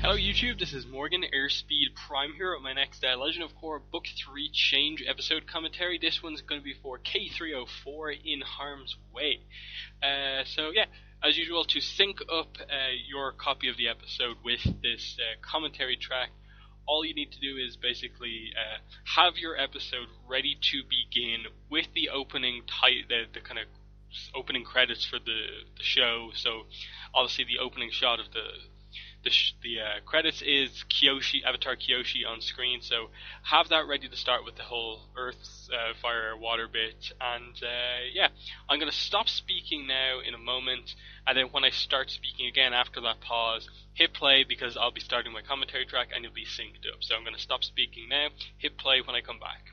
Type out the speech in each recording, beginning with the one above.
Hello YouTube, this is Morgan, Airspeed Prime here with my next Legend of Korra Book 3 Change episode commentary. This one's going to be for K304 in Harm's Way. So yeah, as usual, to sync up your copy of the episode with this commentary track, all you need to do is basically have your episode ready to begin with the opening the kind of opening credits for the show. So obviously the opening shot of the credits is Avatar Kyoshi on screen, so have that ready to start with the whole Earth, Fire, Water bit, and yeah, I'm going to stop speaking now in a moment, and then when I start speaking again after that pause, hit play because I'll be starting my commentary track and you'll be synced up. So I'm going to stop speaking now, hit play when I come back.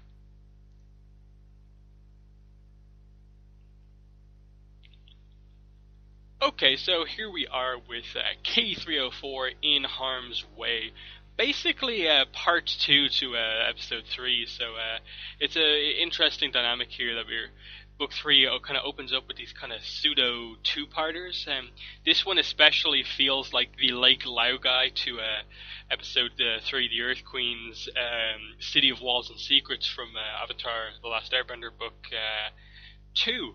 Okay, so here we are with K304 in Harm's Way. Basically, part 2 to episode 3. So it's an interesting dynamic here that book 3 kind of opens up with these kind of pseudo two-parters. This one especially feels like the Lake Laogai to episode 3, the Earth Queen's City of Walls and Secrets from Avatar: The Last Airbender book 2,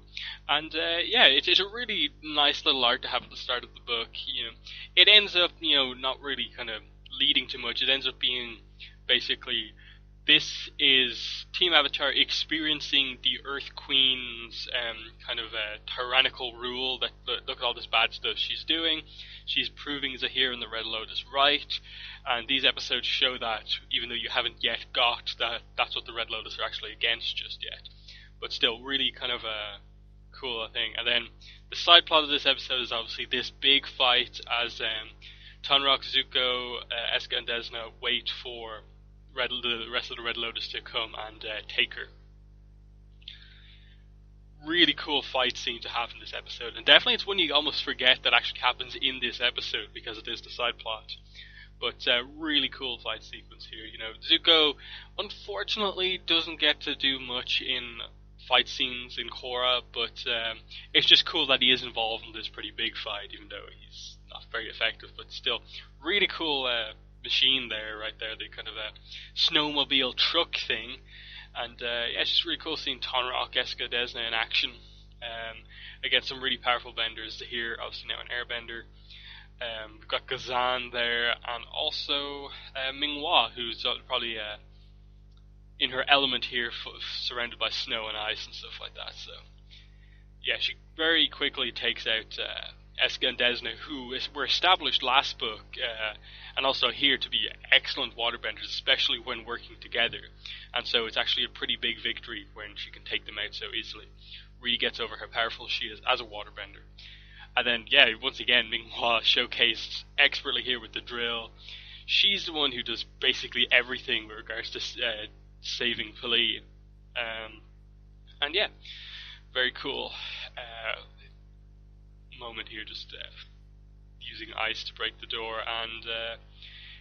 and yeah, it's a really nice little art to have at the start of the book. It ends up, not really kind of leading to much. It ends up being basically this is Team Avatar experiencing the Earth Queen's kind of tyrannical rule. That look at all this bad stuff she's doing. She's proving Zahir and the Red Lotus right, and these episodes show that even though you haven't yet got that's what the Red Lotus are actually against just yet. But still, really kind of a cool thing. And then the side plot of this episode is obviously this big fight as Tonraq, Zuko, Eska, and Desna wait for the rest of the Red Lotus to come and take her. Really cool fight scene to have in this episode, and definitely it's one you almost forget that actually happens in this episode because it is the side plot. But really cool fight sequence here. Zuko unfortunately doesn't get to do much in fight scenes in Korra, but it's just cool that he is involved in this pretty big fight, even though he's not very effective. But still, really cool machine there, right there, the kind of snowmobile truck thing. And yeah, it's just really cool seeing Tonraq, Eska, Desna in action against some really powerful benders. Here, obviously now an airbender. We've got Ghazan there, and also Minghua, who's probably in her element here, surrounded by snow and ice and stuff like that. So, yeah, she very quickly takes out Eska and Desna, who were established last book, and also here to be excellent waterbenders, especially when working together. And so it's actually a pretty big victory when she can take them out so easily. Really gets over how powerful she is as a waterbender. And then, yeah, once again, Minghua showcased expertly here with the drill. She's the one who does basically everything with regards to saving Pali. And yeah, very cool moment here, just using ice to break the door. And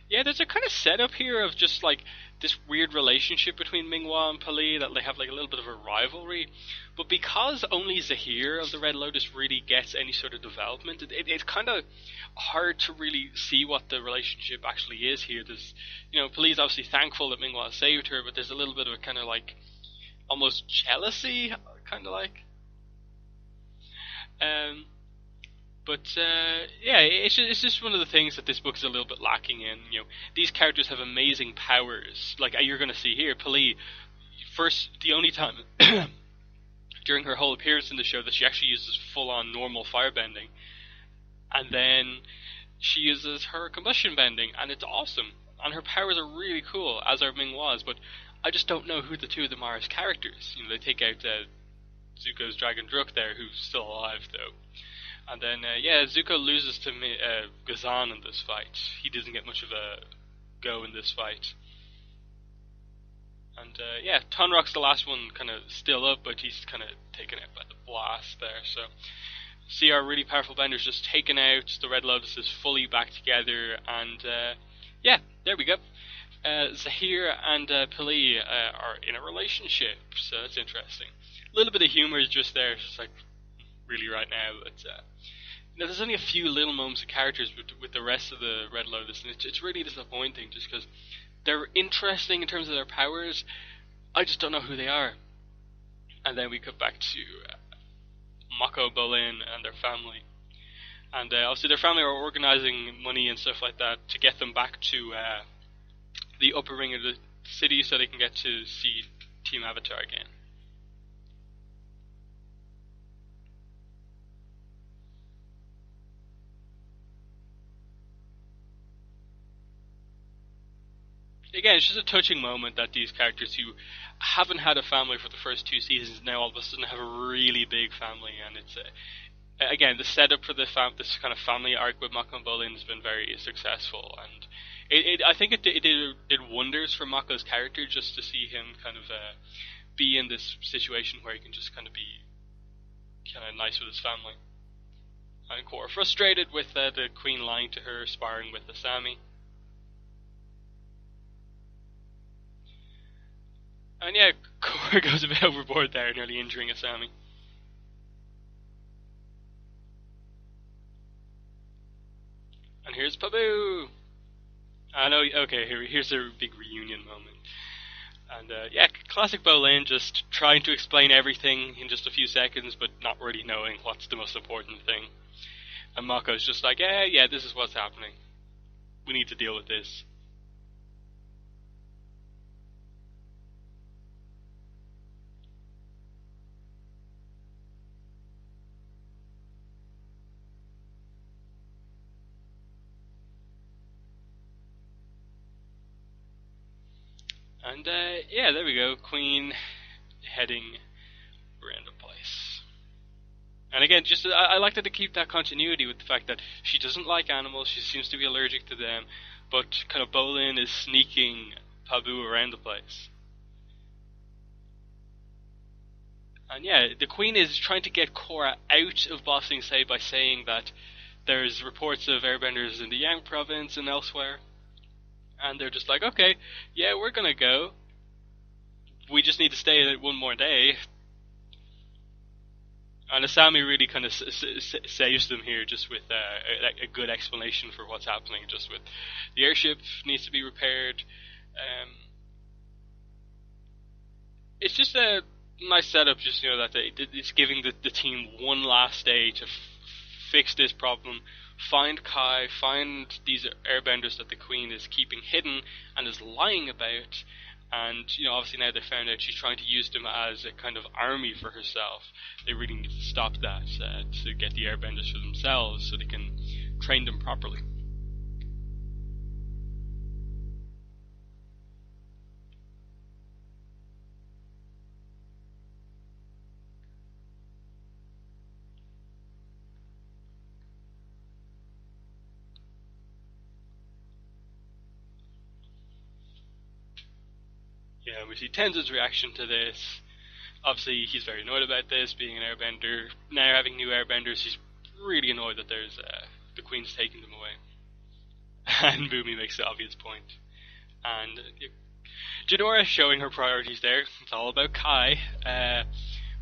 yeah, there's a kind of setup here of just like this weird relationship between Minghua and Pali, that they have like a little bit of a rivalry. But because only Zahir of the Red Lotus really gets any sort of development, it's kind of hard to really see what the relationship actually is here. There's, Pali's obviously thankful that Minghua saved her, but there's a little bit of a kind of like almost jealousy, kind of like. But yeah, it's just one of the things that this book is a little bit lacking in. These characters have amazing powers, like you're going to see here. Pali, first, the only time during her whole appearance in the show that she actually uses full-on normal firebending, and then she uses her combustion bending, and it's awesome. And her powers are really cool, as are Minghua's. But I just don't know who the two of them are as characters. They take out Zuko's Dragon Druk there, who's still alive though. And then, yeah, Zuko loses to Ghazan in this fight. He doesn't get much of a go in this fight. And, yeah, Tonraq's the last one kind of still up, but he's kind of taken out by the blast there. So, see our really powerful benders just taken out. The Red Lotus is fully back together. And, yeah, there we go. Zahir and Pali are in a relationship, so that's interesting. A little bit of humor is just there. It's just like, really right now, but Now, there's only a few little moments of characters with the rest of the Red Lotus, and it's really disappointing just because they're interesting in terms of their powers. I just don't know who they are. And then we cut back to Mako, Bolin, and their family. And obviously their family are organising money and stuff like that to get them back to the upper ring of the city so they can get to see Team Avatar again. Again, it's just a touching moment that these characters who haven't had a family for the first two seasons now all of a sudden have a really big family, and it's again, the setup for this kind of family arc with Mako and Bolin has been very successful, and I think it did wonders for Mako's character just to see him kind of be in this situation where he can just kind of be kind of nice with his family. And Korra, frustrated with the Queen lying to her, sparring with Asami. And yeah, Korra goes a bit overboard there, nearly injuring Asami. And here's Pabu! I know, okay, here's a big reunion moment. And yeah, classic Bolin, just trying to explain everything in just a few seconds, but not really knowing what's the most important thing. And Mako's just like, yeah, this is what's happening. We need to deal with this. And yeah, there we go. Queen heading around the place. And again, just I like that to keep that continuity with the fact that she doesn't like animals. She seems to be allergic to them, but kind of Bolin is sneaking Pabu around the place. And yeah, the Queen is trying to get Korra out of Ba Sing Se by saying that there's reports of airbenders in the Yang province and elsewhere. And they're just like, okay, yeah, we're gonna go. We just need to stay in it one more day. And Asami really kind of saves them here, just with a good explanation for what's happening. Just with the airship needs to be repaired. It's just a nice setup, just that it's giving the team one last day to fix this problem. Find Kai, find these airbenders that the Queen is keeping hidden and is lying about, and obviously now they found out she's trying to use them as a kind of army for herself. They really need to stop that to get the airbenders for themselves so they can train them properly. Yeah, we see Tenzin's reaction to this. Obviously, he's very annoyed about this, being an airbender. Now having new airbenders, he's really annoyed that there's the Queen's taking them away. And Boomy makes the obvious point. And Jinora showing her priorities there. It's all about Kai,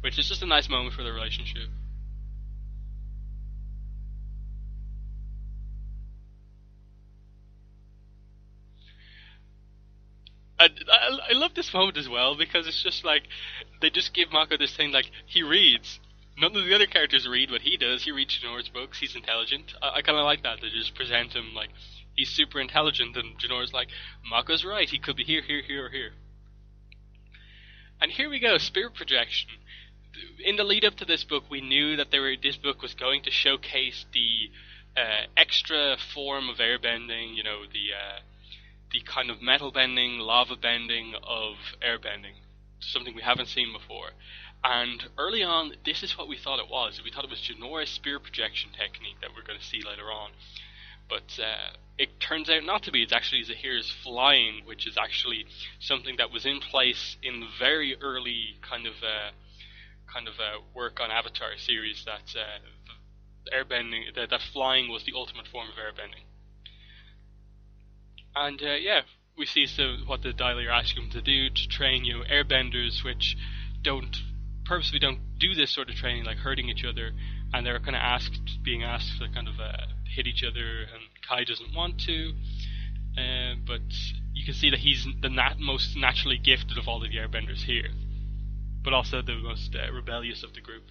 which is just a nice moment for the relationship. I love this moment as well because it's just like they just give Mako this thing like he reads. None of the other characters read what he does. He reads Janora's books. He's intelligent. I kind of like that. They just present him like he's super intelligent, and Janora's like, Mako's right. He could be here, here, here, or here. And here we go, spirit projection. In the lead up to this book, we knew that this book was going to showcase the extra form of airbending. The kind of metal bending, lava bending of airbending, something we haven't seen before. And early on, this is what we thought it was. We thought it was Janora's spear projection technique that we're going to see later on. But it turns out not to be. It's actually Zahir's flying, which is actually something that was in place in the very early kind of work on Avatar series, that airbending, that flying was the ultimate form of airbending. And yeah, we see what the Daily are asking him to do to train airbenders, which purposely don't do this sort of training, like hurting each other, and they're kind of being asked to kind of hit each other, and Kai doesn't want to, but you can see that he's the most naturally gifted of all of the airbenders here, but also the most rebellious of the group.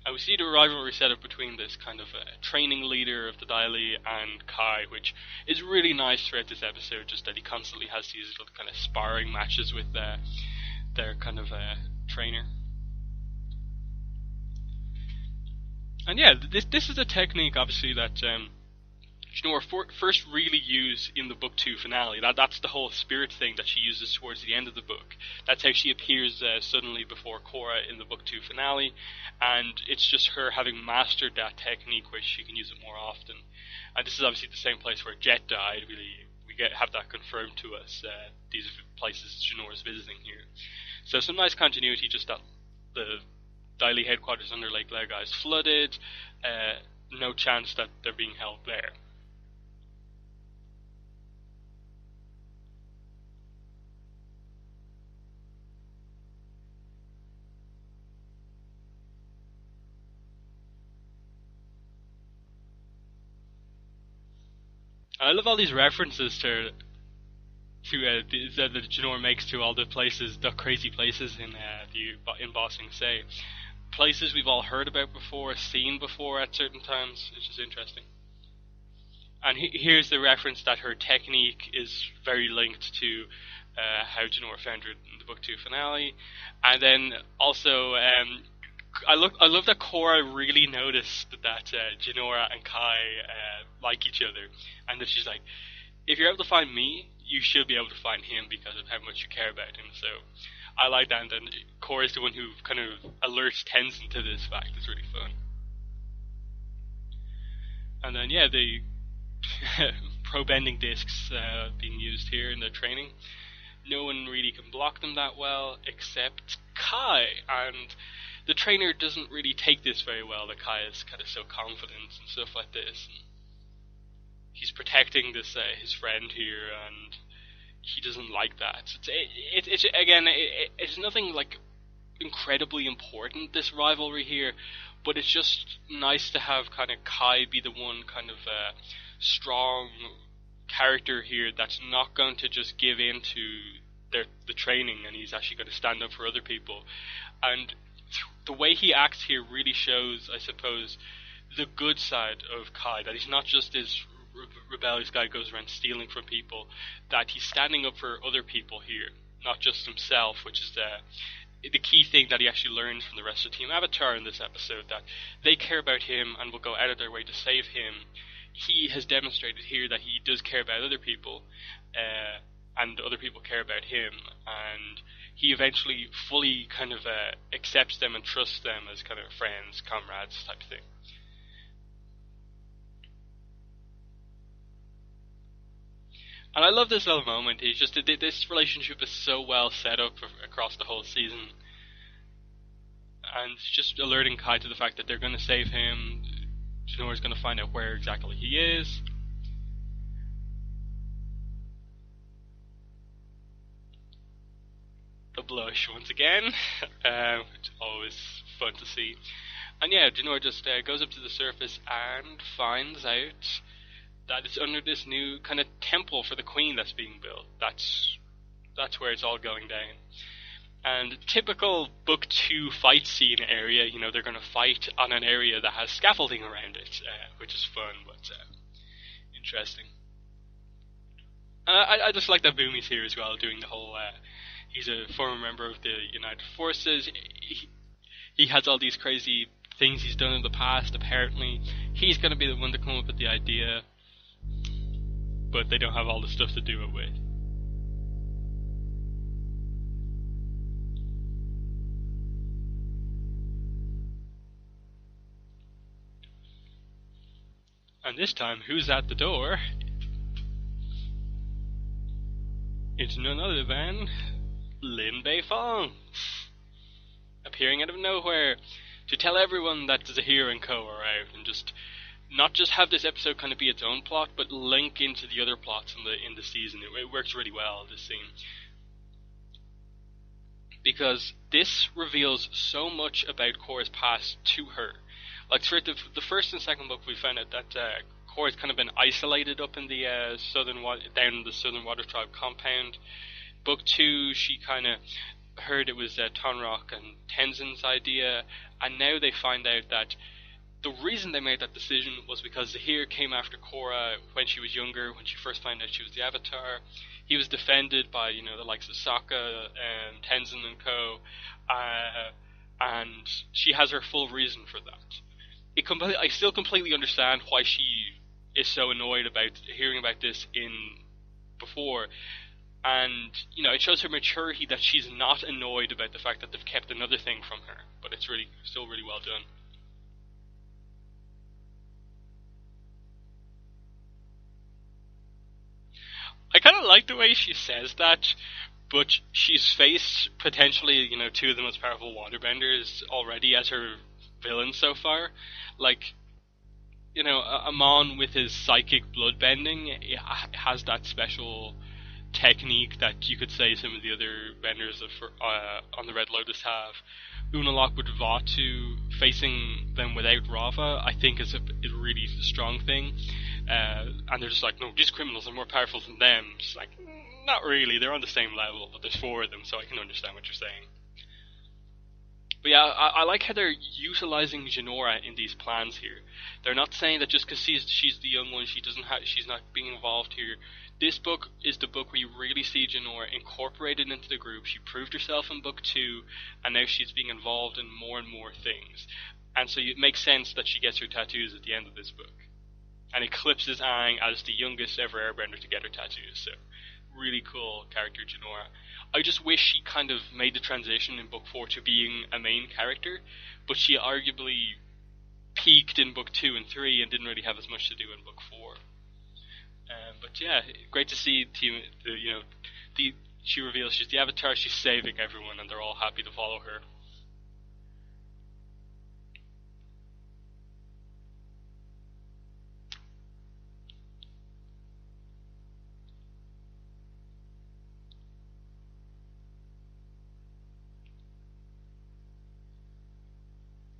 And we see the rivalry set up between this kind of training leader of the Daily and Kai, which is really nice throughout this episode, just that he constantly has these little kind of sparring matches with their kind of trainer. And yeah, this is a technique, obviously, that Jinora first really used in the book 2 finale. That's the whole spirit thing that she uses towards the end of the book. That's how she appears suddenly before Korra in the book 2 finale, and it's just her having mastered that technique where she can use it more often. And this is obviously the same place where Jet died. We have that confirmed to us. These are places Jinora's visiting here. So some nice continuity, just that the Daily headquarters under Lake Laogai is flooded. No chance that they're being held there. I love all these references to that Jinora makes to all the places, the crazy places in Ba Sing Se. Places we've all heard about before, seen before at certain times, which is interesting. And here's the reference that her technique is very linked to how Jinora found her in the book 2 finale. And then also, I love that Korra really noticed that Jinora and Kai like each other, and that she's like, if you're able to find me, you should be able to find him because of how much you care about him. So I like that, and then Korra is the one who kind of alerts Tenzin to this fact. It's really fun. And then yeah, the pro-bending discs being used here in the training. No one really can block them that well except Kai, and the trainer doesn't really take this very well, that Kai is kind of so confident and stuff like this. And he's protecting this his friend here, and he doesn't like that. It's nothing like incredibly important, this rivalry here, but it's just nice to have kind of Kai be the one kind of strong character here that's not going to just give in to the training, and he's actually going to stand up for other people. And the way he acts here really shows, I suppose, the good side of Kai, that he's not just this rebellious guy who goes around stealing from people, that he's standing up for other people here, not just himself, which is the key thing that he actually learns from the rest of Team Avatar in this episode, that they care about him and will go out of their way to save him. He has demonstrated here that he does care about other people, and other people care about him, and he eventually fully kind of accepts them and trusts them as kind of friends, comrades type thing. And I love this little moment. It's just this relationship is so well set up across the whole season, and just alerting Kai to the fact that they're going to save him. Jinora's going to find out where exactly he is. The blush once again, which is always fun to see. And yeah, Jinora just goes up to the surface and finds out that it's under this new kind of temple for the queen that's being built. That's where it's all going down. And typical book 2 fight scene area, they're going to fight on an area that has scaffolding around it, which is fun, but interesting. I just like that Bumi's here as well, doing the whole... he's a former member of the United Forces. He has all these crazy things he's done in the past, apparently. He's going to be the one to come up with the idea, but they don't have all the stuff to do it with. And this time, who's at the door? It's none other than Lin Beifong, appearing out of nowhere to tell everyone that Zahir and Co are out, and just not just have this episode kind of be its own plot, but link into the other plots in the season. It works really well, this scene. because this reveals so much about Korra's past to her. Like throughout the first and second book, we found out that Korra's kind of been isolated up in the down in the Southern Water Tribe compound. Book 2, she kind of heard it was Tonrock and Tenzin's idea, and now they find out that the reason they made that decision was because Zahir came after Korra when she was younger, when she first found out she was the Avatar. He was defended by, the likes of Sokka and Tenzin and co, and she has her full reason for that. I still completely understand why she is so annoyed about hearing about this before, and it shows her maturity that she's not annoyed about the fact that they've kept another thing from her, but it's still really well done. I kind of like the way she says that, but she's faced potentially, two of the most powerful waterbenders already as her villains so far. Like, Amon with his psychic bloodbending has that special technique that you could say some of the other benders on the Red Lotus have. Unalaq with Vatu facing them without Rava, I think is a really strong thing. And they're just like, no, these criminals are more powerful than them. It's like, not really, they're on the same level, but there's 4 of them, so I can understand what you're saying. But yeah, I like how they're utilizing Jinora in these plans here. They're not saying that just because she's the young one, she's not being involved here. This book is the book where you really see Jinora incorporated into the group. She proved herself in book 2, and now she's being involved in more and more things. And so it makes sense that she gets her tattoos at the end of this book. And eclipses Aang as the youngest ever airbender to get her tattoos. So, really cool character, Jinora. I just wish she kind of made the transition in book 4 to being a main character, but she arguably peaked in book 2 and 3 and didn't really have as much to do in book 4. But yeah, great to see she reveals she's the Avatar, she's saving everyone, and they're all happy to follow her.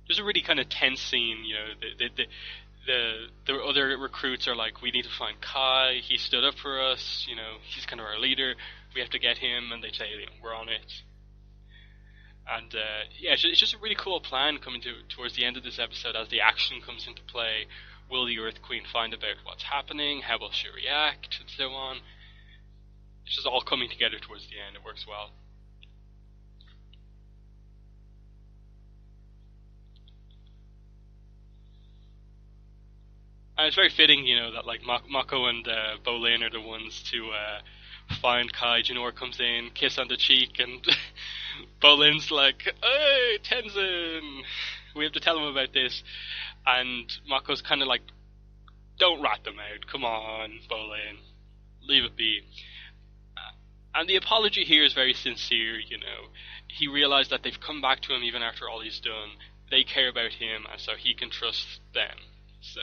There's a really kind of tense scene, the other recruits are like, we need to find Kai, he stood up for us, he's kind of our leader, we have to get him, and they say, we're on it. And yeah, it's just a really cool plan coming towards the end of this episode as the action comes into play. Will the Earth Queen find out what's happening? How will she react? And so on. It's just all coming together towards the end. It works well. And it's very fitting, that like Mako and Bolin are the ones to find Kai. Jinora comes in, kiss on the cheek, and Bolin's like, hey, Tenzin, we have to tell him about this. And Mako's kind of like, don't rat them out, come on, Bolin, leave it be. And the apology here is very sincere, He realized that they've come back to him even after all he's done. They care about him, and so he can trust them. So,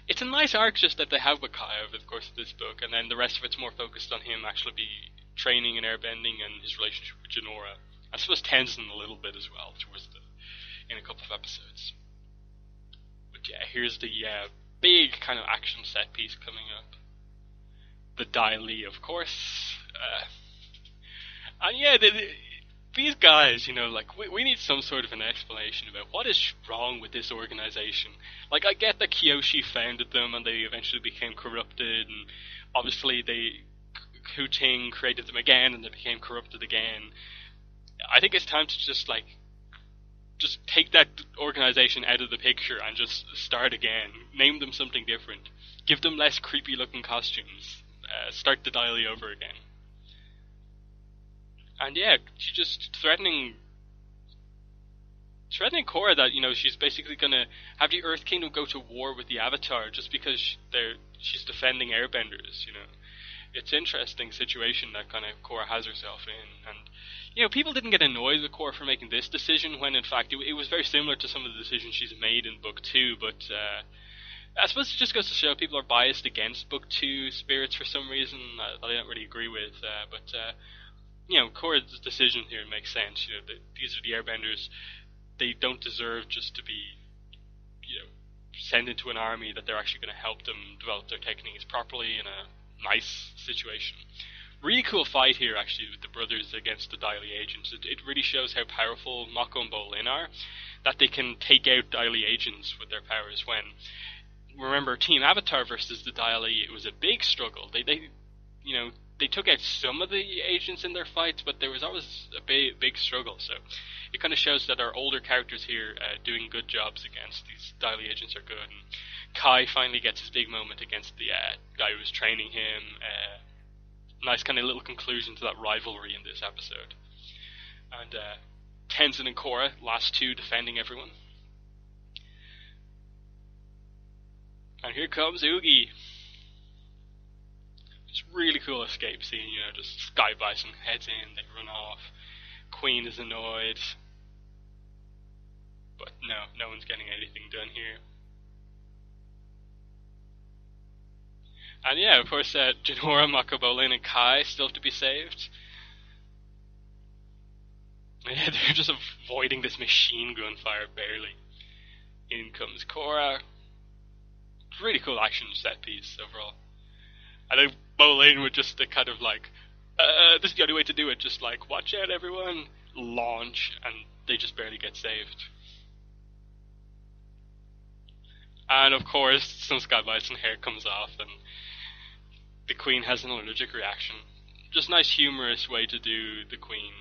it's a nice arc just that they have with Kai over the course of this book, and then the rest of it's more focused on him actually be training and airbending and his relationship with Jinora. I suppose Tenzin a little bit as well in a couple of episodes. But yeah, here's the big kind of action set piece coming up. The Dai Li, of course. And yeah, these guys, we need some sort of an explanation about what is wrong with this organization. Like, I get that Kyoshi founded them and they eventually became corrupted, and obviously Hu Ting created them again and they became corrupted again. I think it's time to just take that organization out of the picture and just start again. Name them something different. Give them less creepy looking costumes. Start the Dai Li over again. And yeah, she's just threatening Korra that, she's basically going to have the Earth Kingdom go to war with the Avatar just because she's defending airbenders, It's an interesting situation that kind of Korra has herself in. And, people didn't get annoyed with Korra for making this decision when, in fact, it was very similar to some of the decisions she's made in Book 2, but I suppose it just goes to show people are biased against Book 2 spirits for some reason that I don't really agree with, but Korra's decision here makes sense. These are the Airbenders. They don't deserve just to be, sent into an army, that they're actually going to help them develop their techniques properly in a nice situation. Really cool fight here, actually, with the brothers against the Daily Agents. It really shows how powerful Mako and Bolin are, that they can take out Daily Agents with their powers. When, remember, Team Avatar versus the Daily, it was a big struggle. They took out some of the agents in their fights, but there was always a big struggle. So it kind of shows that our older characters here doing good jobs against these Daily Agents are good. And Kai finally gets his big moment against the guy who was training him. Nice kind of little conclusion to that rivalry in this episode. And Tenzin and Korra, last two, defending everyone. And here comes Oogie. It's really cool escape scene, just Sky Bison heads in, they run off. Queen is annoyed. But no one's getting anything done here. And yeah, of course, Jinora, Mako, Bolin, and Kai still have to be saved. Yeah, they're just avoiding this machine gun fire barely. In comes Korra. Really cool action set piece overall. I think Bolin would just kind of like, this is the only way to do it, just like, watch out everyone, launch, and they just barely get saved. And of course, some Sky Bison hair comes off, and the Queen has an allergic reaction. Just nice humorous way to do the Queen,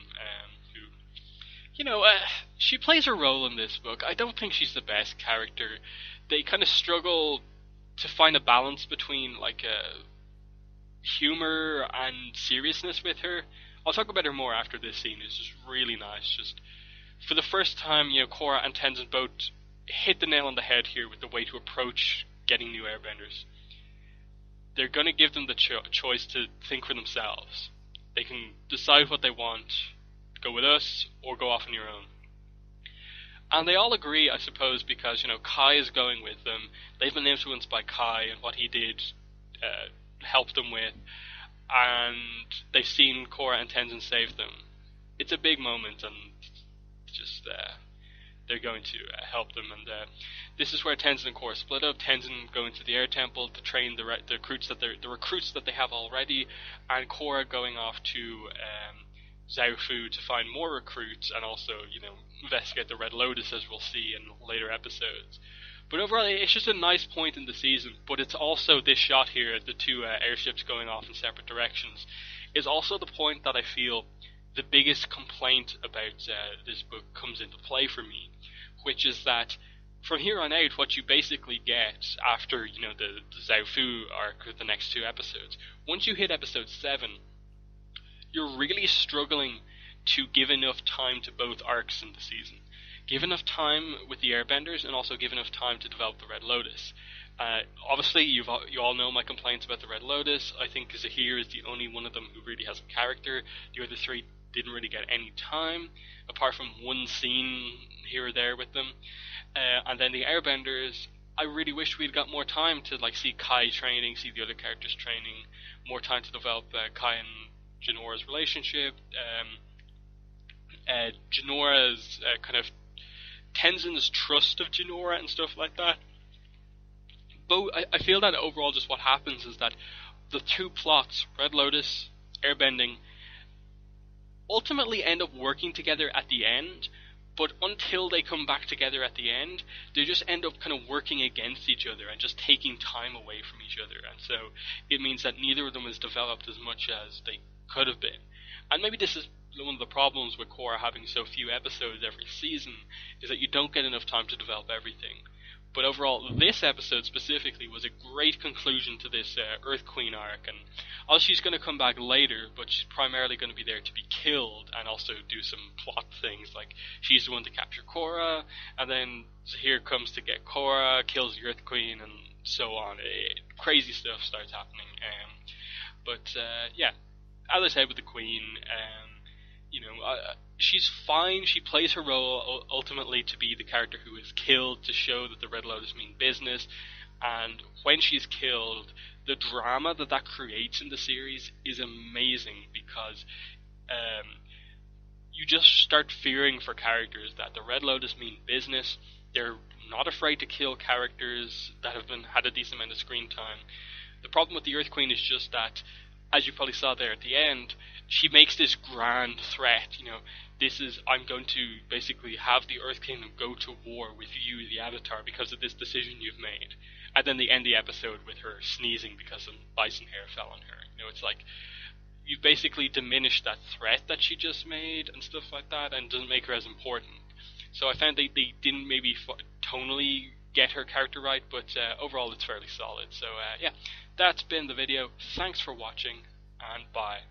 who, she plays her role in this book. I don't think she's the best character. They kind of struggle to find a balance between, like, humor and seriousness with her. I'll talk about her more after this scene. It's just really nice. Just for the first time, Korra and Tenzin both hit the nail on the head here with the way to approach getting new Airbenders. They're going to give them the choice to think for themselves. They can decide what they want, go with us, or go off on your own. And they all agree, I suppose, because, Kai is going with them. They've been influenced by Kai and what he did help them with, and they've seen Korra and Tenzin save them. It's a big moment, and just they're going to help them. And this is where Tenzin and Korra split up. Tenzin going to the Air Temple to train the recruits that they have already, and Korra going off to Zaofu to find more recruits and also investigate the Red Lotus, as we'll see in later episodes. But overall, it's just a nice point in the season, but it's also this shot here, the two airships going off in separate directions, is also the point that I feel the biggest complaint about this book comes into play for me, which is that from here on out, what you basically get after, the Zaofu arc of the next two episodes, once you hit episode 7, you're really struggling to give enough time to both arcs in the season. Give enough time with the Airbenders, and also give enough time to develop the Red Lotus. Obviously, you all know my complaints about the Red Lotus. I think Zahir is the only one of them who really has a character. The other three didn't really get any time, apart from one scene here or there with them. And then the Airbenders, I really wish we'd got more time to see Kai training, see the other characters training, more time to develop Kai and Jinora's relationship, Jinora's kind of Tenzin's trust of Jinora and stuff like that. But I feel that overall just what happens is that the two plots, Red Lotus, airbending, ultimately end up working together at the end, but until they come back together at the end, they just end up kind of working against each other and just taking time away from each other. And so it means that neither of them is developed as much as they could have been. And maybe this is one of the problems with Korra having so few episodes every season, is that you don't get enough time to develop everything. But overall, this episode specifically was a great conclusion to this Earth Queen arc, and she's going to come back later, but she's primarily going to be there to be killed and also do some plot things, like she's the one to capture Korra, and then Zahir comes to get Korra, kills the Earth Queen, and so on. Crazy stuff starts happening. But yeah, as I said with the Queen, she's fine. She plays her role ultimately to be the character who is killed, to show that the Red Lotus mean business. And when she's killed, the drama that creates in the series is amazing, because you just start fearing for characters that the Red Lotus mean business. They're not afraid to kill characters that have had a decent amount of screen time. The problem with the Earth Queen is just that, as you probably saw there at the end, she makes this grand threat. I'm going to basically have the Earth Kingdom go to war with you, the Avatar, because of this decision you've made. And then they end the episode with her sneezing because some bison hair fell on her. It's like, you've basically diminished that threat that she just made and stuff like that, and doesn't make her as important. So I found they didn't maybe tonally get her character right, but overall it's fairly solid. So yeah, that's been the video. Thanks for watching, and bye.